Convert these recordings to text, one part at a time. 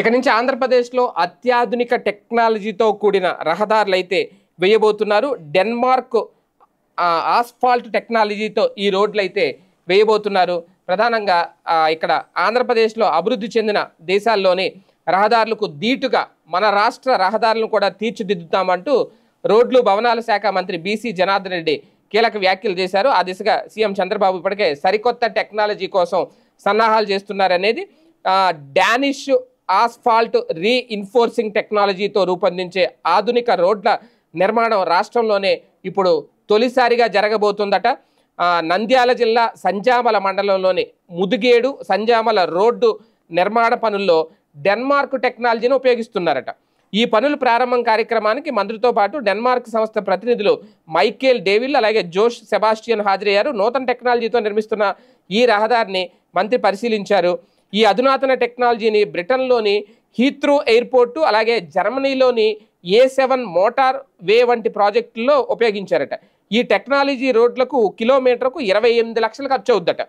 ఇక నుంచి ఆంధ్రప్రదేశ్లో అత్యాధునిక టెక్నాలజీతో కూడిన రహదారులు అయితే వేయబోతున్నారు. డెన్మార్క్ ఆస్ఫాల్ట్ టెక్నాలజీతో ఈ రోడ్లు అయితే వేయబోతున్నారు. ప్రధానంగా ఇక్కడ ఆంధ్రప్రదేశ్లో అభివృద్ధి చెందిన దేశాల్లోని రహదారులకు ధీటుగా మన రాష్ట్ర రహదారులను కూడా తీర్చిదిద్దుతామంటూ రోడ్లు భవనాల శాఖ మంత్రి బీసీ జనార్దన్ రెడ్డి కీలక వ్యాఖ్యలు చేశారు. ఆ దిశగా సీఎం చంద్రబాబు ఇప్పటికే సరికొత్త టెక్నాలజీ కోసం సన్నాహాలు చేస్తున్నారనేది. డానిష్ ఆస్ఫాల్ట్ రీఇన్ఫోర్సింగ్ టెక్నాలజీతో రూపొందించే ఆధునిక రోడ్ల నిర్మాణం రాష్ట్రంలోనే ఇప్పుడు తొలిసారిగా జరగబోతుందట. నంద్యాల జిల్లా సంజామల మండలంలోని ముదిగేడు సంజామల రోడ్డు నిర్మాణ పనుల్లో డెన్మార్క్ టెక్నాలజీని ఉపయోగిస్తున్నారట. ఈ పనుల ప్రారంభం కార్యక్రమానికి మంత్రితో పాటు డెన్మార్క్ సంస్థ ప్రతినిధులు మైకేల్ డేవిల్ అలాగే జోష్ సెబాస్టియన్ హాజరయ్యారు. నూతన టెక్నాలజీతో నిర్మిస్తున్న ఈ రహదారిని మంత్రి పరిశీలించారు. ఈ అధునాతన టెక్నాలజీని బ్రిటన్లోని హీత్రూ ఎయిర్పోర్టు అలాగే జర్మనీలోని A7 మోటార్ వే వంటి ప్రాజెక్టుల్లో ఉపయోగించారట. ఈ టెక్నాలజీ రోడ్లకు కిలోమీటర్కు 28 లక్షలు ఖర్చు అవుద్దట.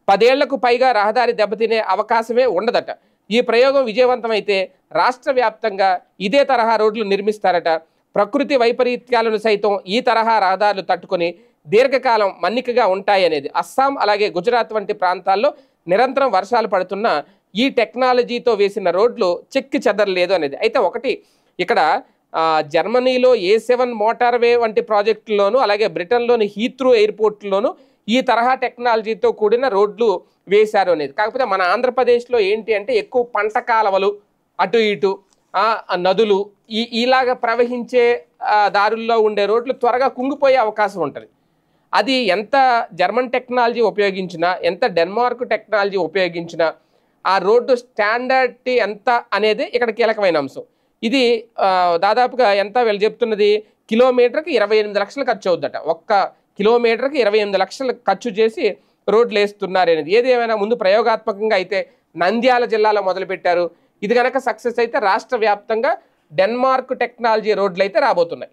10 ఏళ్లకు పైగా రహదారి దెబ్బతినే అవకాశమే ఉండదట. ఈ ప్రయోగం విజయవంతమైతే రాష్ట్ర వ్యాప్తంగా ఇదే తరహా రోడ్లు నిర్మిస్తారట. ప్రకృతి వైపరీత్యాలను సైతం ఈ తరహా రహదారులు తట్టుకొని దీర్ఘకాలం మన్నికగా ఉంటాయనేది. అస్సాం అలాగే గుజరాత్ వంటి ప్రాంతాల్లో నిరంతరం వర్షాలు పడుతున్న ఈ టెక్నాలజీతో వేసిన రోడ్లు చెక్కి చెదరలేదు అనేది. అయితే ఒకటి ఇక్కడ జర్మనీలో A7 మోటార్ వే వంటి ప్రాజెక్టుల్లోనూ అలాగే బ్రిటన్లోని హీత్రూ ఎయిర్పోర్ట్లోనూ ఈ తరహా టెక్నాలజీతో కూడిన రోడ్లు వేశారు అనేది. కాకపోతే మన ఆంధ్రప్రదేశ్లో ఏంటి అంటే ఎక్కువ పంట కాలవలు అటు ఇటు నదులు ఇలాగ ప్రవహించే దారుల్లో ఉండే రోడ్లు త్వరగా కుంగిపోయే అవకాశం ఉంటుంది. అది ఎంత జర్మన్ టెక్నాలజీ ఉపయోగించినా ఎంత డెన్మార్క్ టెక్నాలజీ ఉపయోగించినా ఆ రోడ్డు స్టాండర్డ్ ఎంత అనేది ఇక్కడ కీలకమైన అంశం. ఇది దాదాపుగా ఎంత వీళ్ళు చెప్తున్నది కిలోమీటర్కి 28 లక్షలు ఖర్చు అవుద్దట. ఒక్క కిలోమీటర్కి 28 లక్షలు ఖర్చు చేసి రోడ్లు వేస్తున్నారు అనేది. ఏదేమైనా ముందు ప్రయోగాత్మకంగా అయితే నంద్యాల జిల్లాలో మొదలుపెట్టారు. ఇది కనుక సక్సెస్ అయితే రాష్ట్ర వ్యాప్తంగా డెన్మార్క్ టెక్నాలజీ రోడ్లు అయితే రాబోతున్నాయి.